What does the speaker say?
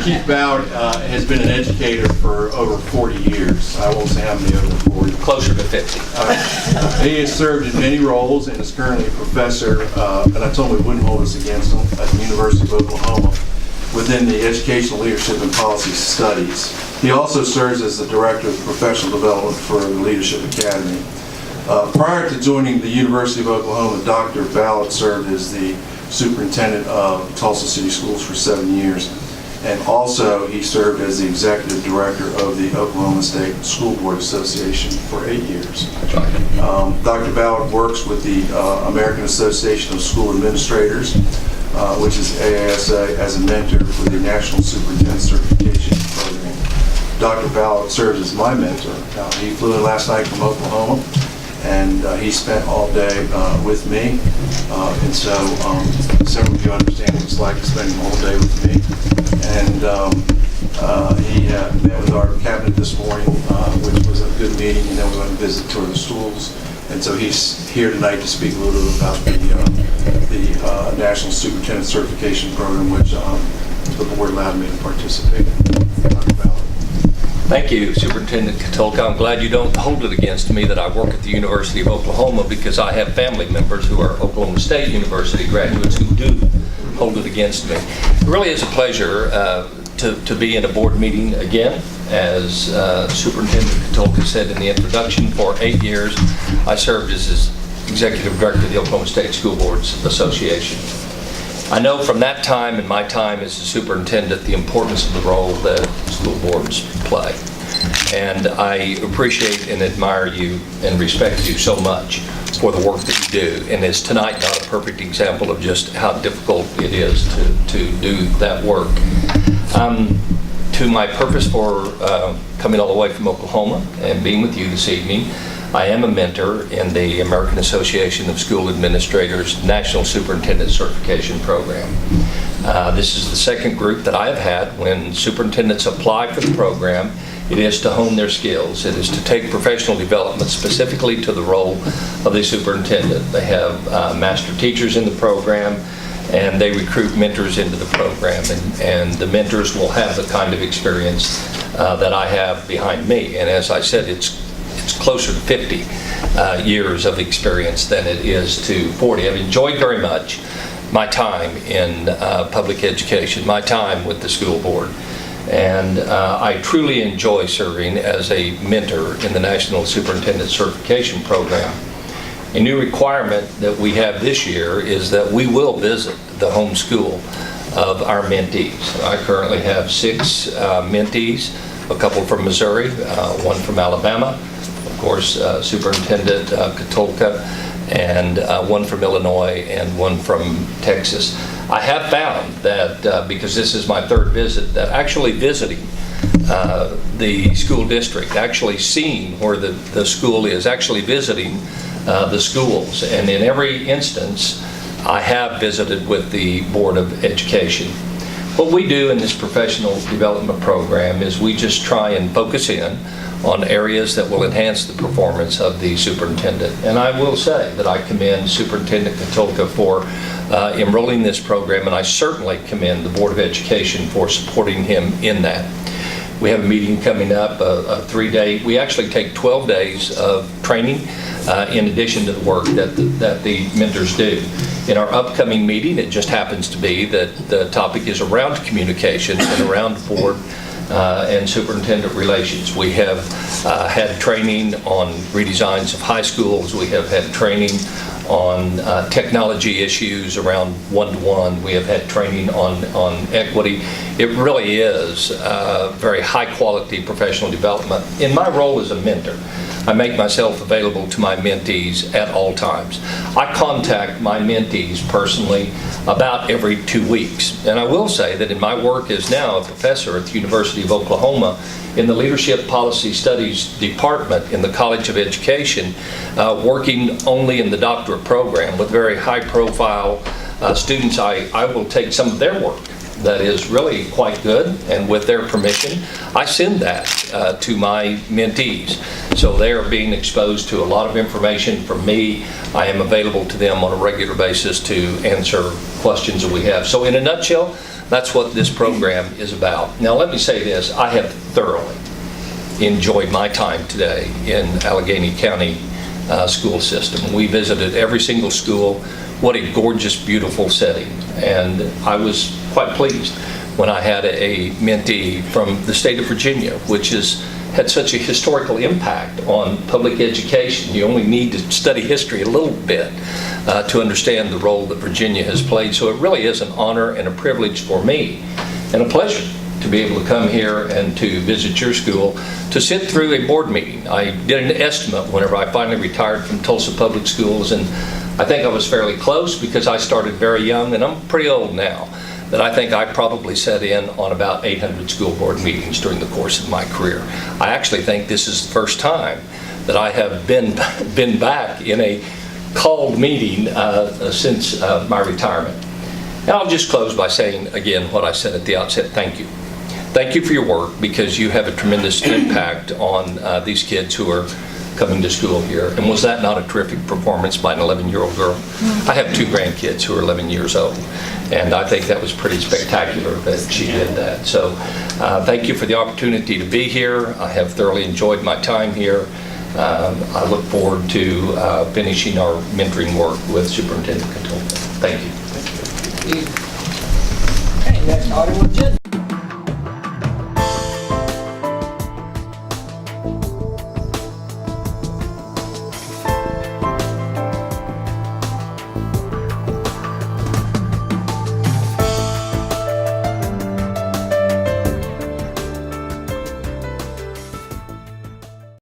Keith Ballard has been an educator for over 40 years. I won't say how many, over 40. Closer to 50. He has served in many roles and is currently a professor, and I told him we wouldn't hold us against him, at the University of Oklahoma within the Educational Leadership and Policy Studies. He also serves as the Director of Professional Development for the Leadership Academy. Prior to joining the University of Oklahoma, Dr. Ballard served as the Superintendent of Tulsa City Schools for 7 years. And also, he served as the Executive Director of the Oklahoma State School Board Association for 8 years. Dr. Ballard works with the American Association of School Administrators, which is AASA, as a mentor for the National Superintendent Certification Program. Dr. Ballard serves as my mentor. He flew in last night from Oklahoma, and he spent all day with me. And so several of you understand what it's like spending the whole day with me. And he met with our cabinet this morning, which was a good meeting, and then we went to visit tour the schools. And so he's here tonight to speak a little bit about the National Superintendent Certification Program, which the board allowed me to participate in. Dr. Ballard. Thank you, Superintendent Kotulka. I'm glad you don't hold it against me that I work at the University of Oklahoma, because I have family members who are Oklahoma State University graduates who do hold it against me. It really is a pleasure to be in a board meeting again. As Superintendent Kotulka said in the introduction, for 8 years I served as his Executive Director of the Oklahoma State School Boards Association. I know from that time and my time as a superintendent the importance of the role that school boards play. And I appreciate and admire you and respect you so much for the work that you do. And is tonight not a perfect example of just how difficult it is to do that work? To my purpose for coming all the way from Oklahoma and being with you this evening, I am a mentor in the American Association of School Administrators National Superintendent Certification Program. This is the second group that I have had when superintendents apply for the program. It is to hone their skills. It is to take professional development specifically to the role of the superintendent. They have master teachers in the program, and they recruit mentors into the program. And the mentors will have the kind of experience that I have behind me. And as I said, it's closer to 50 years of experience than it is to 40. I've enjoyed very much my time in public education, my time with the school board. And I truly enjoy serving as a mentor in the National Superintendent Certification Program. A new requirement that we have this year is that we will visit the home school of our mentees. I currently have 6 mentees, a couple from Missouri, one from Alabama, of course, Superintendent Kotulka, and one from Illinois and one from Texas. I have found that because this is my 3rd visit, that actually visiting the school district, actually seeing where the school is, actually visiting the schools, and in every instance I have visited with the Board of Education. What we do in this professional development program is we just try and focus in on areas that will enhance the performance of the superintendent. And I will say that I commend Superintendent Kotulka for enrolling this program, and I certainly commend the Board of Education for supporting him in that. We have a meeting coming up, a 3-day, we actually take 12 days of training in addition to the work that the mentors do. In our upcoming meeting, it just happens to be that the topic is around communications and around board and superintendent relations. We have had training on redesigns of high schools. We have had training on technology issues around one-to-one. We have had training on equity. It really is very high-quality professional development. In my role as a mentor, I make myself available to my mentees at all times. I contact my mentees personally about every 2 weeks. And I will say that in my work as now a professor at the University of Oklahoma in the Leadership Policy Studies Department in the College of Education, working only in the doctorate program with very high-profile students, I will take some of their work that is really quite good, and with their permission, I send that to my mentees. So they are being exposed to a lot of information from me. I am available to them on a regular basis to answer questions that we have. So in a nutshell, That's what this program is about. Now, let me say this. I have thoroughly enjoyed my time today in Alleghany County school system. We visited every single school. What a gorgeous, beautiful setting. And I was quite pleased when I had a mentee from the state of Virginia, which has had such a historical impact on public education. You only need to study history a little bit to understand the role that Virginia has played. So it really is an honor and a privilege for me and a pleasure to be able to come here and to visit your school, to sit through a board meeting. I did an estimate whenever I finally retired from Tulsa Public Schools, and I think I was fairly close because I started very young, and I'm pretty old now, that I think I probably sat in on about 800 school board meetings during the course of my career. I actually think this is the first time that I have been back in a called meeting since my retirement. And I'll just close by saying again what I said at the outset, thank you. Thank you for your work, because you have a tremendous impact on these kids who are coming to school here. And was that not a terrific performance by an 11-year-old girl? I have 2 grandkids who are 11 years old, and I think that was pretty spectacular that she did that. So thank you for the opportunity to be here. I have thoroughly enjoyed my time here. I look forward to finishing our mentoring work with Superintendent Kotulka. Thank you. Okay, next item on agenda.